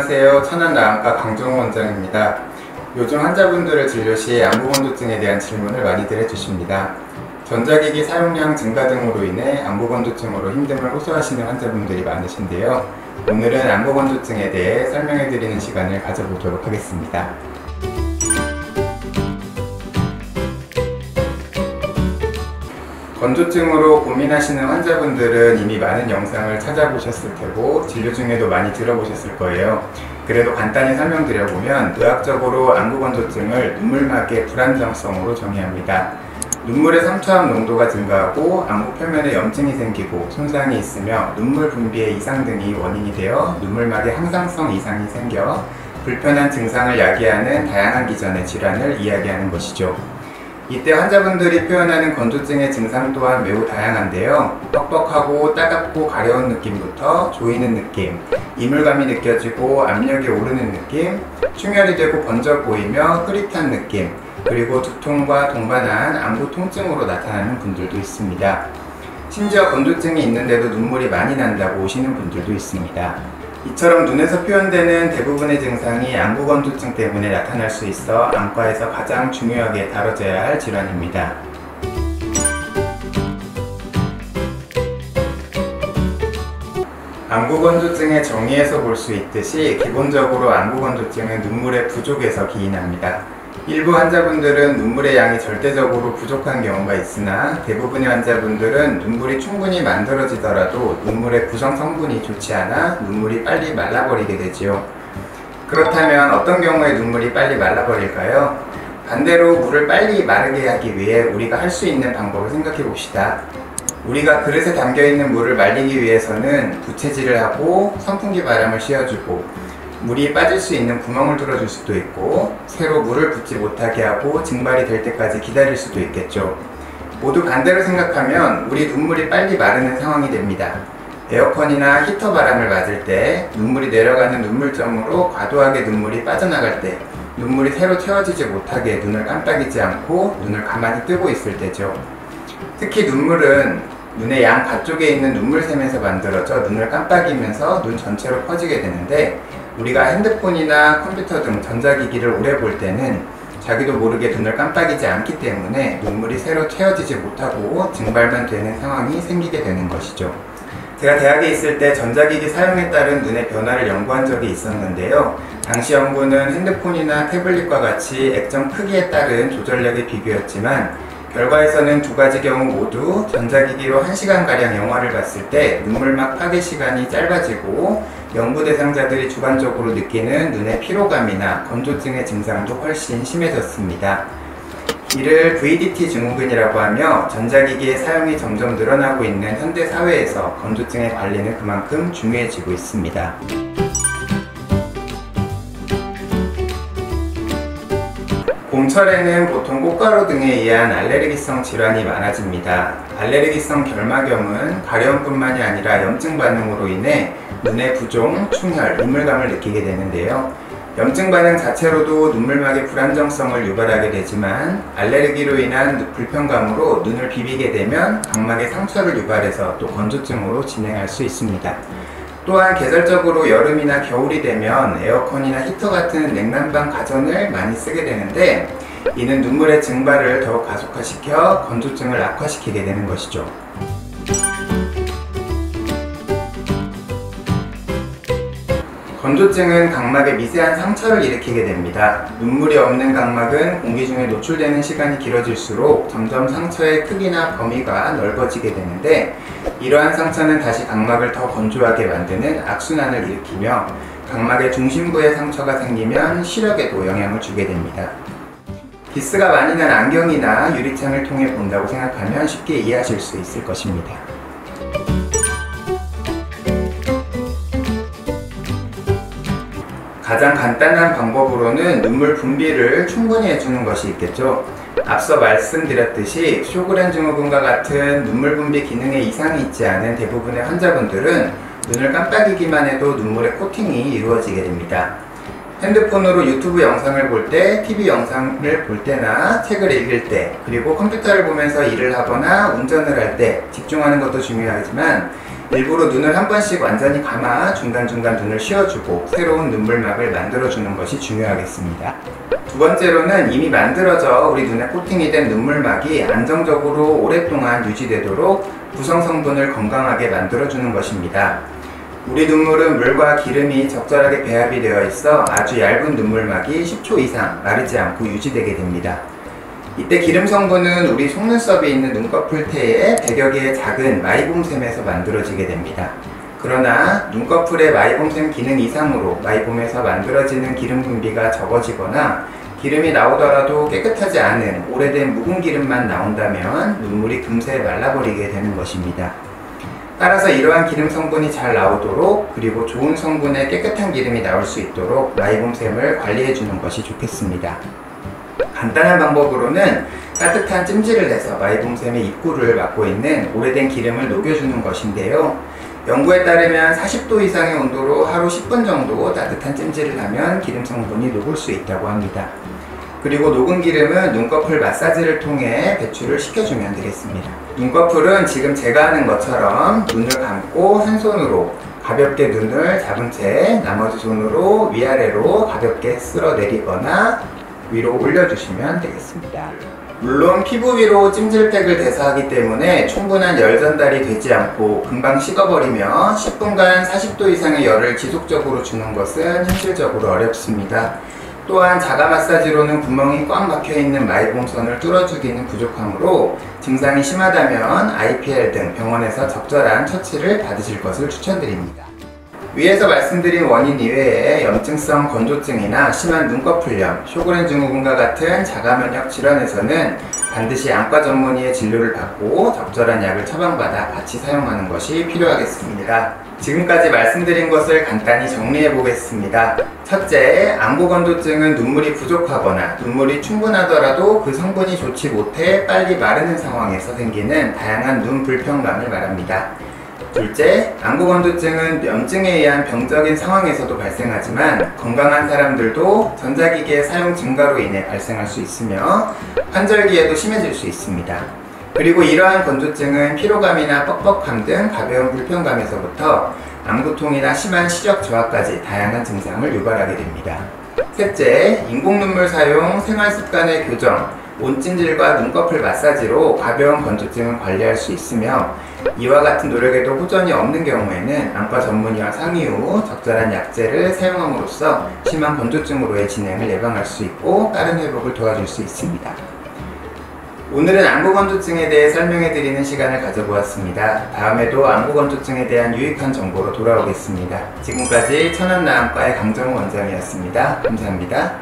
안녕하세요. 천안나안과 강종호 원장입니다. 요즘 환자분들을 진료 시 안구건조증에 대한 질문을 많이들 해주십니다. 전자기기 사용량 증가 등으로 인해 안구건조증으로 힘듦을 호소하시는 환자분들이 많으신데요. 오늘은 안구건조증에 대해 설명해드리는 시간을 가져보도록 하겠습니다. 건조증으로 고민하시는 환자분들은 이미 많은 영상을 찾아보셨을 테고 진료 중에도 많이 들어보셨을 거예요. 그래도 간단히 설명드려보면 의학적으로 안구건조증을 눈물막의 불안정성으로 정의합니다. 눈물의 삼투압 농도가 증가하고 안구 표면에 염증이 생기고 손상이 있으며 눈물 분비의 이상 등이 원인이 되어 눈물막의 항상성 이상이 생겨 불편한 증상을 야기하는 다양한 기전의 질환을 이야기하는 것이죠. 이때 환자분들이 표현하는 건조증의 증상 또한 매우 다양한데요. 뻑뻑하고 따갑고 가려운 느낌부터 조이는 느낌, 이물감이 느껴지고 압력이 오르는 느낌, 충혈이 되고 번져 보이며 흐릿한 느낌, 그리고 두통과 동반한 안구 통증으로 나타나는 분들도 있습니다. 심지어 건조증이 있는데도 눈물이 많이 난다고 오시는 분들도 있습니다. 이처럼 눈에서 표현되는 대부분의 증상이 안구건조증 때문에 나타날 수 있어 안과에서 가장 중요하게 다뤄져야 할 질환입니다. 안구건조증의 정의에서 볼 수 있듯이 기본적으로 안구건조증은 눈물의 부족에서 기인합니다. 일부 환자분들은 눈물의 양이 절대적으로 부족한 경우가 있으나 대부분의 환자분들은 눈물이 충분히 만들어지더라도 눈물의 구성 성분이 좋지 않아 눈물이 빨리 말라버리게 되지요. 그렇다면 어떤 경우에 눈물이 빨리 말라버릴까요? 반대로 물을 빨리 마르게 하기 위해 우리가 할 수 있는 방법을 생각해 봅시다. 우리가 그릇에 담겨있는 물을 말리기 위해서는 부채질을 하고 선풍기 바람을 씌워주고 물이 빠질 수 있는 구멍을 뚫어줄 수도 있고 새로 물을 붓지 못하게 하고 증발이 될 때까지 기다릴 수도 있겠죠. 모두 반대로 생각하면 우리 눈물이 빨리 마르는 상황이 됩니다. 에어컨이나 히터 바람을 맞을 때 눈물이 내려가는 눈물점으로 과도하게 눈물이 빠져나갈 때 눈물이 새로 채워지지 못하게 눈을 깜빡이지 않고 눈을 가만히 뜨고 있을 때죠. 특히 눈물은 눈의 양 바쪽에 있는 눈물샘에서 만들어져 눈을 깜빡이면서 눈 전체로 퍼지게 되는데 우리가 핸드폰이나 컴퓨터 등 전자기기를 오래 볼 때는 자기도 모르게 눈을 깜빡이지 않기 때문에 눈물이 새로 채워지지 못하고 증발만 되는 상황이 생기게 되는 것이죠. 제가 대학에 있을 때 전자기기 사용에 따른 눈의 변화를 연구한 적이 있었는데요. 당시 연구는 핸드폰이나 태블릿과 같이 액정 크기에 따른 조절력의 비교였지만 결과에서는 두 가지 경우 모두 전자기기로 1시간가량 영화를 봤을 때 눈물막 파괴 시간이 짧아지고 연구 대상자들이 주관적으로 느끼는 눈의 피로감이나 건조증의 증상도 훨씬 심해졌습니다. 이를 VDT 증후군이라고 하며 전자기기의 사용이 점점 늘어나고 있는 현대 사회에서 건조증의 관리는 그만큼 중요해지고 있습니다. 봄철에는 보통 꽃가루 등에 의한 알레르기성 질환이 많아집니다. 알레르기성 결막염은 가려움뿐만이 아니라 염증 반응으로 인해 눈의 부종, 충혈, 이물감을 느끼게 되는데요. 염증 반응 자체로도 눈물막의 불안정성을 유발하게 되지만 알레르기로 인한 불편감으로 눈을 비비게 되면 각막의 상처를 유발해서 또 건조증으로 진행할 수 있습니다. 또한 계절적으로 여름이나 겨울이 되면 에어컨이나 히터 같은 냉난방 가전을 많이 쓰게 되는데 이는 눈물의 증발을 더욱 가속화시켜 건조증을 악화시키게 되는 것이죠. 건조증은 각막에 미세한 상처를 일으키게 됩니다. 눈물이 없는 각막은 공기 중에 노출되는 시간이 길어질수록 점점 상처의 크기나 범위가 넓어지게 되는데 이러한 상처는 다시 각막을 더 건조하게 만드는 악순환을 일으키며 각막의 중심부에 상처가 생기면 시력에도 영향을 주게 됩니다. 기스가 많이 난 안경이나 유리창을 통해 본다고 생각하면 쉽게 이해하실 수 있을 것입니다. 가장 간단한 방법으로는 눈물 분비를 충분히 해주는 것이 있겠죠. 앞서 말씀드렸듯이 쇼그렌 증후군과 같은 눈물 분비 기능에 이상이 있지 않은 대부분의 환자분들은 눈을 깜빡이기만 해도 눈물의 코팅이 이루어지게 됩니다. 핸드폰으로 유튜브 영상을 볼 때, TV 영상을 볼 때나 책을 읽을 때, 그리고 컴퓨터를 보면서 일을 하거나 운전을 할 때 집중하는 것도 중요하지만 일부러 눈을 한 번씩 완전히 감아 중간중간 눈을 쉬어주고 새로운 눈물막을 만들어주는 것이 중요하겠습니다. 두 번째로는 이미 만들어져 우리 눈에 코팅이 된 눈물막이 안정적으로 오랫동안 유지되도록 구성 성분을 건강하게 만들어주는 것입니다. 우리 눈물은 물과 기름이 적절하게 배합이 되어 있어 아주 얇은 눈물막이 10초 이상 마르지 않고 유지되게 됩니다. 이때 기름 성분은 우리 속눈썹에 있는 눈꺼풀 태에 100여 개의 작은 마이봄샘에서 만들어지게 됩니다. 그러나 눈꺼풀의 마이봄샘 기능 이상으로 마이봄에서 만들어지는 기름 분비가 적어지거나 기름이 나오더라도 깨끗하지 않은 오래된 묵은 기름만 나온다면 눈물이 금세 말라버리게 되는 것입니다. 따라서 이러한 기름 성분이 잘 나오도록 그리고 좋은 성분의 깨끗한 기름이 나올 수 있도록 마이봄샘을 관리해 주는 것이 좋겠습니다. 간단한 방법으로는 따뜻한 찜질을 해서 마이봄샘의 입구를 막고 있는 오래된 기름을 녹여주는 것인데요. 연구에 따르면 40도 이상의 온도로 하루 10분 정도 따뜻한 찜질을 하면 기름 성분이 녹을 수 있다고 합니다. 그리고 녹은 기름은 눈꺼풀 마사지를 통해 배출을 시켜주면 되겠습니다. 눈꺼풀은 지금 제가 하는 것처럼 눈을 감고 한 손으로 가볍게 눈을 잡은 채 나머지 손으로 위아래로 가볍게 쓸어내리거나 위로 올려주시면 되겠습니다. 물론 피부 위로 찜질팩을 대사하기 때문에 충분한 열 전달이 되지 않고 금방 식어버리며 10분간 40도 이상의 열을 지속적으로 주는 것은 현실적으로 어렵습니다. 또한 자가 마사지로는 구멍이 꽉 막혀있는 마이봄선을 뚫어주기는 부족하므로 증상이 심하다면 IPL 등 병원에서 적절한 처치를 받으실 것을 추천드립니다. 위에서 말씀드린 원인 이외에 염증성 건조증이나 심한 눈꺼풀염, 쇼그렌 증후군과 같은 자가면역 질환에서는 반드시 안과 전문의의 진료를 받고 적절한 약을 처방받아 같이 사용하는 것이 필요하겠습니다. 지금까지 말씀드린 것을 간단히 정리해 보겠습니다. 첫째, 안구 건조증은 눈물이 부족하거나 눈물이 충분하더라도 그 성분이 좋지 못해 빨리 마르는 상황에서 생기는 다양한 눈 불편감을 말합니다. 둘째, 안구 건조증은 염증에 의한 병적인 상황에서도 발생하지만 건강한 사람들도 전자기기의 사용 증가로 인해 발생할 수 있으며 환절기에도 심해질 수 있습니다. 그리고 이러한 건조증은 피로감이나 뻑뻑함 등 가벼운 불편감에서부터 안구통이나 심한 시력 저하까지 다양한 증상을 유발하게 됩니다. 셋째, 인공눈물 사용, 생활습관의 교정, 온찜질과 눈꺼풀 마사지로 가벼운 건조증을 관리할 수 있으며 이와 같은 노력에도 호전이 없는 경우에는 안과 전문의와 상의 후 적절한 약제를 사용함으로써 심한 건조증으로의 진행을 예방할 수 있고 빠른 회복을 도와줄 수 있습니다. 오늘은 안구 건조증에 대해 설명해 드리는 시간을 가져보았습니다. 다음에도 안구 건조증에 대한 유익한 정보로 돌아오겠습니다. 지금까지 천안나안과의 강정우 원장이었습니다. 감사합니다.